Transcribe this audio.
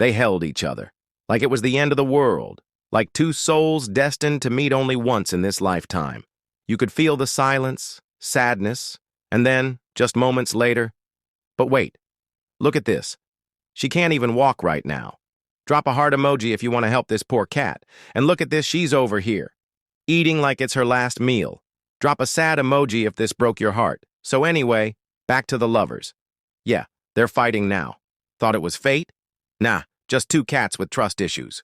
They held each other, like it was the end of the world, like two souls destined to meet only once in this lifetime. You could feel the silence, sadness, and then, just moments later, but wait, look at this. She can't even walk right now. Drop a heart emoji if you want to help this poor cat. And look at this, she's over here, eating like it's her last meal. Drop a sad emoji if this broke your heart. So anyway, back to the lovers. Yeah, they're fighting now. Thought it was fate? Nah, just two cats with trust issues.